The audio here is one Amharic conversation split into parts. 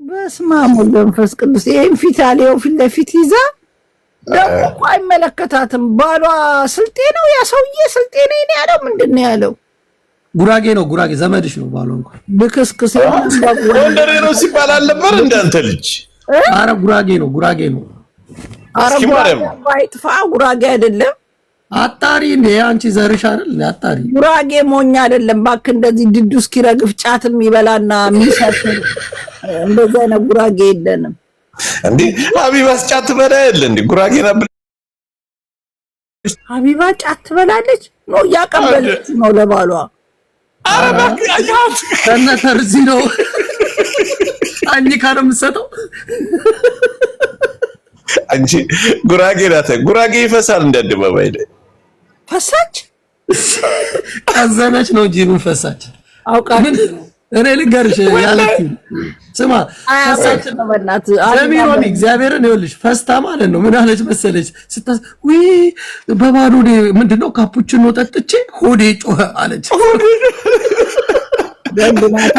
በስማሙ መንፈስ ቅዱስ ይሄን ፊት አለው ፊት ለፊት ይዛ ደግሞ አይመለከታትም። ባሏ ስልጤ ነው፣ ያ ሰውዬ ስልጤ ነው ያለው። ምንድነው ያለው? ጉራጌ ነው፣ ጉራጌ ዘመድሽ ነው ባሏ። እንኳን ልክስክስ ወንደሬ ነው ሲባል አልነበር እንዳንተ ልጅ? አረ ጉራጌ ነው፣ ጉራጌ ነው። ባይጥፋ ጉራጌ አይደለም። አጣሪ እንዴ አንቺ ዘርሽ አይደል? አጣሪ ጉራጌ ሞኛ አይደለም ባክ። እንደዚህ ድዱ እስኪረግፍ ጫትም ይበላና የሚሰጥር እንደዛ ነው። ጉራጌ የለንም እንዴ? ሀቢባስ ጫት ትበላ የለ እንዴ? ጉራጌ ነበር። ሀቢባ ጫት ትበላለች ነው ያቀበለች ነው ለባሏ። አረ ባክ አያት ተነተርዚ ነው አንቺ ካረም ሰጠው። አንቺ ጉራጌ ናት። ጉራጌ ይፈሳል እንደ አደባባይ ላይ ፈሳች አዘነች ነው እንጂ ምን ፈሳች አውቃለሁ። እኔ ልንገርሽ ያለችኝ ስማ፣ ፈሳች ነው በእናት አለሚሮኒ እግዚአብሔርን ይኸውልሽ፣ ፈስታ ማለት ነው። ምን አለች መሰለች ስታስ ወይ በባዶ ምንድነው ካፑቺኖ ጠጥቼ ሆዴ ጮኸ አለች። ደንብናታ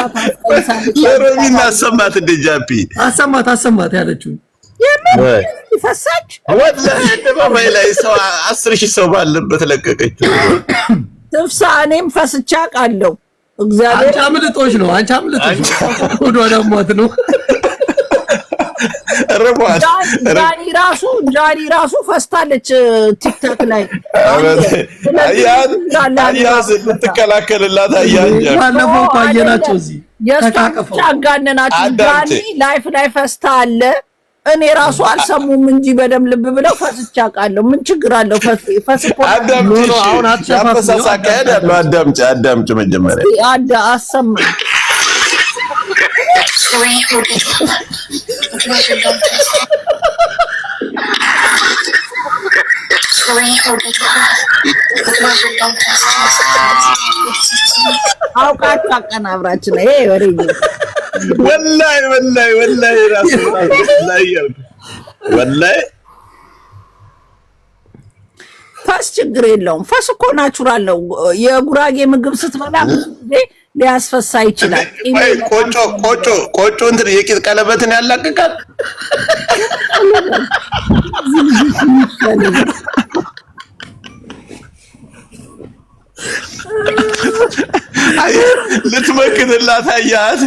ለሮሚና አሰማት እንደ ጃፒ አሰማት ያለችው ፈሳች ወላሂ አደባባይ ላይ ሰው 10,000 ሰው ባለበት ለቀቀችው። ትፍሳ እኔም ፈስቻ ቃለው እግዚአብሔር አንቺ አምልጦሽ ነው። ወደ ወዳሟት ነው ረቧት። ዳኒ ራሱ ፈስታለች ቲክቶክ ላይ አያዝ ልትከላከልላት አያንጀ ባለፈው ታየናቸው እዚህ ተካከፈው አጋነናችሁ። ዳኒ ላይፍ ላይ ፈስታ አለ። እኔ ራሱ አልሰሙም እንጂ በደም ልብ ብለው ፈስቻ ቃለው። ምን ችግር አለው? ፈስፖ አሁን አትሸፋፈሳ ያለው አዳምጭ መጀመሪያ አሰማ አውቃት አቀናብራችን ይሄ ወሬ ወላሂ ራሱ ወላሂ ፈስ ችግር የለውም። ፈስ እኮ ናቹራል ነው። የጉራጌ ምግብ ስትበላ ብዙ ጊዜ ሊያስፈሳ ይችላል። ቆጮ እንትን የቂጥ ቀለበትን ያላቅቃል። ልትመክንላት አያት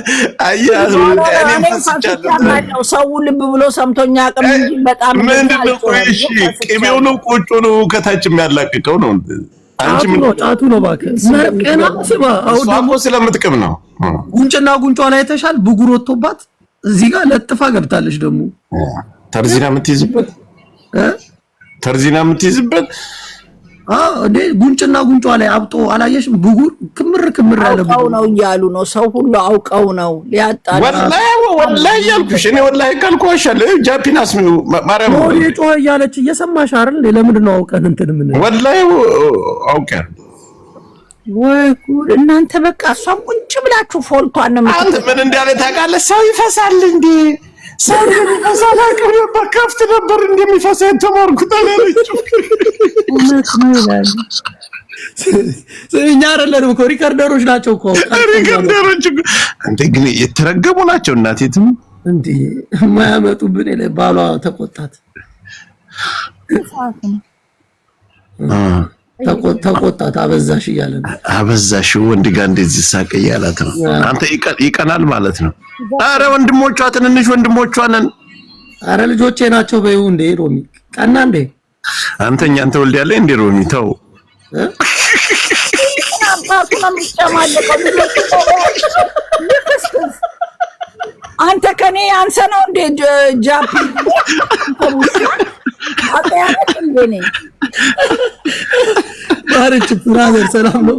እኔም ፈስቻለሁ። ሰው ልብ ብሎ ሰምቶኛ አቅም እንጂ በጣም ምንድነው? እሺ ቅቤው ነው ቆጮ ነው ከታች የሚያላቅቀው ነው። አንቺ ምን ጫቱ ነው እባክህ መርቀና ስማ። አሁን ደግሞ ስለምትቅም ነው። ጉንጭና ጉንጯ ላይ ተሻል ብጉር ወጥቶባት እዚህ ጋር ለጥፋ ገብታለች። ደግሞ ተርዚና የምትይዝበት እንዴ ጉንጭና ጉንጯ ላይ አብጦ አላየሽም? ብጉር ክምር ያለ ብጉር ነው እያሉ ነው። ሰው ሁሉ አውቀው ነው ሊያጣላ። ወላሂ ያልኩሽ እኔ ወላሂ ካልኳሻለሁ። ጃፒናስ ማርያም ወዴ ጮህ እያለች እየሰማሽ አይደል? ለምንድን ነው አውቀን እንትን ምን ወላሂ አውቀን ወይ ጉድ! እናንተ በቃ እሷም ቁጭ ብላችሁ ፎልቷን ነው አንተ ምን እንዳለ ታውቃለህ? ሰው ይፈሳል እንዴ? ሰው ይፈሳል ነበር ከፍት ነበር እንደሚፈሳ የተማርኩት አለች። እኛ አይደለንም እኮ ሪከርደሮች ናቸው እኮ ሪከርደሮች። አንተ ግን የተረገሙ ናቸው። እናቴትም እንዴ የማያመጡብን የለ። ባሏ ተቆጣት አበዛሽ እያለ ነው። አበዛሽ ወንድ ጋር እንደዚህ ሳቀ እያላት ነው። አንተ ይቀናል ማለት ነው። አረ ወንድሞቿ ትንንሽ ወንድሞቿ ነን። አረ ልጆቼ ናቸው በይው እንዴ ሮሚ ቀና እንዴ አንተ ወልድ ያለ እንዴ ሮሚ ተው። አንተ ከኔ አንተ ነው እንዴ ጃፒ አጣያት እንዴ ባረች ብራዘር ሰላም ነው።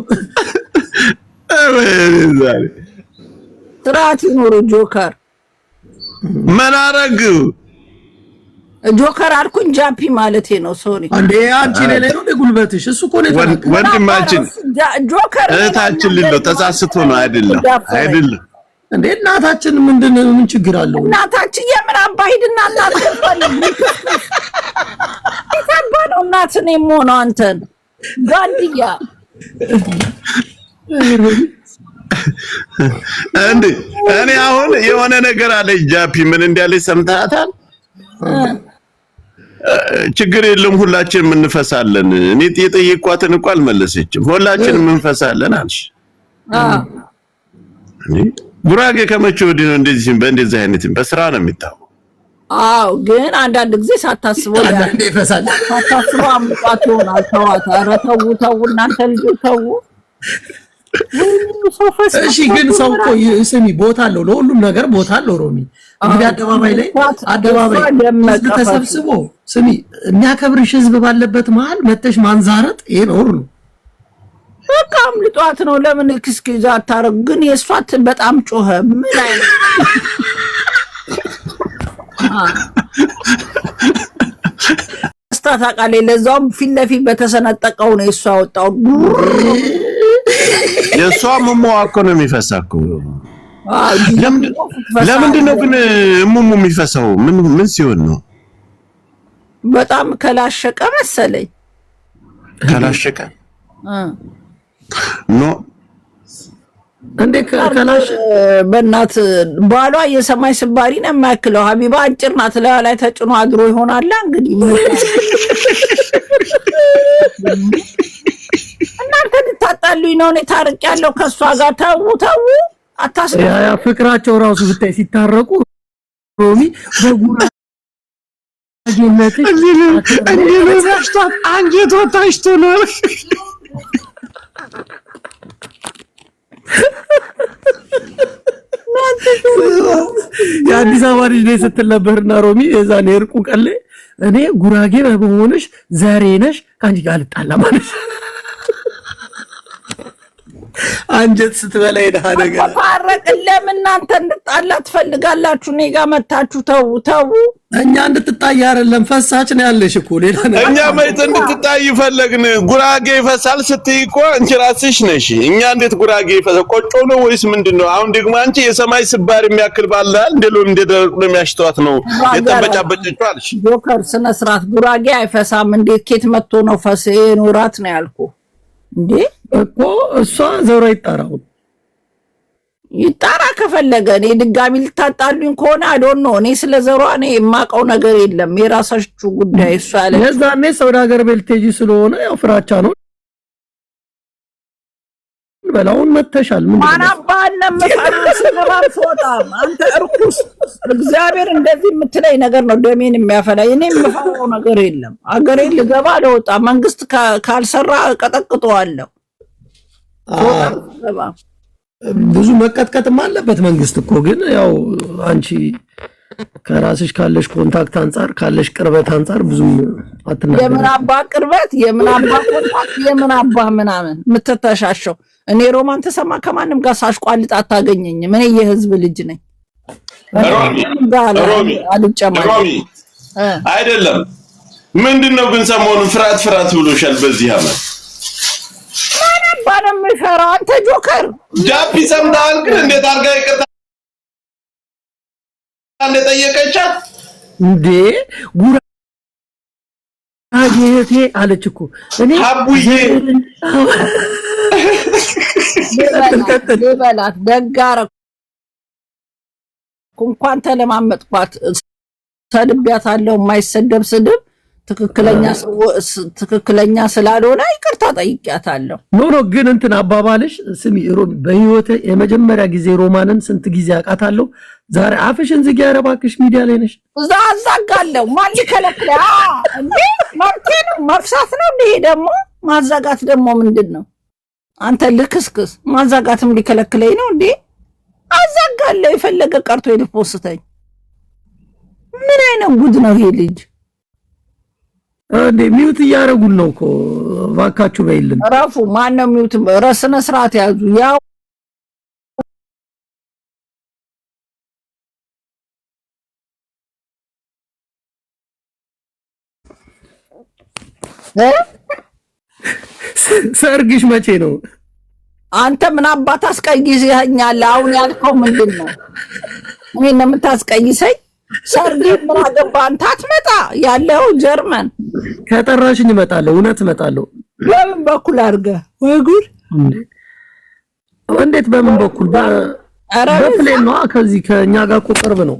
ትራት ይኖር ጆከር ምን አረግ ጆከር አልኩኝ ጃፒ ማለቴ ነው። ሶሪ አንዴ አንቺ ለሌ ነው ጉልበትሽ እሱ እኮ ነው ወንድማችን ጆከር እህታችን ልለው ተሳስቶ ነው አይደለም እንዴ እናታችን ምንድነው? ምን ችግር አለው? እናታችን የምን አባሂድና እናታችን ይታባለው እናትን የምሆነው አንተን ጋንዲያ እንዴ እኔ አሁን የሆነ ነገር አለ ጃፒ ምን እንዲያለች ሰምታታል? ችግር የለም ሁላችንም እንፈሳለን። እኔ የጠየኳትን እንኳን አልመለሰችም። ሁላችንም እንፈሳለን አልሽ። ጉራጌ ከመቼ ወዲህ ነው እንደዚህ በእንደዚህ አይነት በስራ ነው የሚታወቀው? አዎ ግን አንዳንድ ጊዜ ሳታስበው ይፈሳል። ሳታስበው አምጣት ይሆናል። ተዋት። ኧረ ተው እናንተ ልጆች ተው። እሺ ግን ሰው እኮ ስሚ ቦታ አለው፣ ለሁሉም ነገር ቦታ አለው። ሮሚ እንግዲህ አደባባይ ህዝብ ተሰብስቦ ስሚ የሚያከብርሽ ህዝብ ባለበት መሀል መተሽ ማንዛረጥ ይሄ ነው። በቃ አምልጧት ነው። ለምን ክስኪዛ አታረግ? ግን የሷት በጣም ጮኸ። ምን አይነት ስታታቃለ ለዛውም ፊት ለፊት በተሰነጠቀው ነው እሷ ወጣው። የሷ መሟዋኮ ነው የሚፈሳከው። ለምንድን ነው ግን እሙሙ የሚፈሳው? ምን ሲሆን ነው? በጣም ከላሸቀ መሰለኝ። ከላሸቀ ኖ እንዴ ከላሽ በእናት ባሏ የሰማይ ስባሪ ነው የማያክለው። ሀቢባ አጭር ናት። ላይ ተጭኖ አድሮ ይሆናል እንግዲህ። እናንተ ልታጣሉኝ ነው? እኔ ታርቄያለሁ ከሷ ጋር። ተው አታስብ። ያ ፍቅራቸው ራሱ ብታይ ሲታረቁ ሮሚ በጉራ አንጀቷ ታሽቶ ነው። የአዲስ አበባ ልጅ ነኝ ስትል ነበርና ሮሚ የዛኔ እርቁ ቀን ላይ እኔ ጉራጌ በመሆንሽ ዘሬ ነሽ ከአንቺ ጋር ልጣላ ማለት አንጀት ስትበላ የደሃ ነገር ታረቅ። ለምን እናንተ እንድጣላ ትፈልጋላችሁ? እኔ ጋር መታችሁ ተው። እኛ እንድትጣይ አይደለም ፈሳች ነው ያለሽ እኮ ሌላ ነገር። እኛ ማለት እንድትጣይ ፈለግን። ጉራጌ ይፈሳል ስትይ እኮ አንቺ ራስሽ ነሽ። እኛ እንዴት ጉራጌ ይፈሳል? ቆጮ ነው ወይስ ምንድነው? አሁን ደግሞ አንቺ የሰማይ ስባር የሚያክል ባላል እንደሎም እንደደረቁ ነው የሚያሽተዋት ነው የተበጫበጨችው አልሽ። ጆከር ስነ ስርዓት። ጉራጌ አይፈሳም። እንዴት ኬት መጥቶ ነው ፈስ ኖራት ነው ያልኩ እንዴ እኮ እሷ ዘሮ ይጣራ ከፈለገ። እኔ ድጋሚ ልታጣሉኝ ከሆነ አዶን ነው። እኔ ስለ ዘሯ እኔ የማውቀው ነገር የለም። የራሳችሁ ጉዳይ። እሷ ያለ ለዛኔ ሰውዳ ሀገር ቤልቴጂ ስለሆነ ያው ፍራቻ ነው። በላውን መተሻል ምን ማናባለም ፈራስ ወጣም አንተ እርኩስ እግዚአብሔር እንደዚህ የምትለኝ ነገር ነው ደሜን የሚያፈላኝ። እኔ የምፈራው ነገር የለም። አገሬን ልገባ ለወጣ መንግስት ካልሰራ ቀጠቅጠዋለሁ። ብዙ መቀጥቀጥም አለበት መንግስት እኮ። ግን ያው አንቺ ከራስሽ ካለሽ ኮንታክት አንፃር ካለሽ ቅርበት አንፃር ብዙ አትናገር። የምን አባ ቅርበት፣ የምን አባ ኮንታክት፣ የምን አባ ምናምን የምትተሻሸው። እኔ ሮማን ተሰማ ከማንም ጋር ሳሽቋልጥ አታገኘኝም። እኔ የህዝብ ልጅ ነኝ። ሮሚ አይደለም ምንድነው ግን ሰሞኑን ፍርሃት ብሎሻል በዚህ አመት? ባለም ይፈራ አንተ ጆከር ጃፒ ሰምታል። ግን እንዴት አርጋ ይቀጣ እንደጠየቀቻት እንዴ ጉራጌቴ አለች እኮ እኔ አቡዬ ለበላት ደጋረ እንኳን ተለማመጥኳት። ሰድቢያታለሁ። የማይሰደብ ስድብ ትክክለኛ ስላልሆነ ይቅርታ ጠይቂያታለሁ። ኖ ግን እንትን አባባልሽ ስሚ ሮሚ፣ በህይወቴ የመጀመሪያ ጊዜ ሮማንን ስንት ጊዜ አውቃታለሁ። ዛሬ አፍሽን ዝጊ። ኧረ እባክሽ ሚዲያ ላይ ነሽ። እዛ አዛጋለሁ። ማን ሊከለክል እንዴ? መብቴ ነው። መፍሳት ነው እንዴ? ደግሞ ማዛጋት ደግሞ ምንድን ነው? አንተ ልክስክስ ማዛጋትም ሊከለክለኝ ነው እንዴ? አዛጋለሁ። የፈለገ ቀርቶ ይልፖስተኝ። ምን አይነት ጉድ ነው ይሄ ልጅ? እንዴ ሚውት እያደረጉን ነው እኮ እባካችሁ በይልን። ረፉ ማን ነው ሚውት? ረስነ ስርዓት ያዙ። ያው ሰርግሽ መቼ ነው? አንተ ምን አባት አስቀይሰኛል? አሁን ያልከው ምንድን ነው? እኔን ነው የምታስቀይሰኝ? ሰርግ ምን አገባ? አንተ አትመጣ ያለው ጀርመን። ከጠራሽኝ እመጣለሁ። እውነት እመጣለሁ። በምን በኩል አድርገህ? ወይ ጉድ! እንዴት በምን በኩል በፕሌን ነው? ከዚህ ከኛ ጋር እኮ ቅርብ ነው።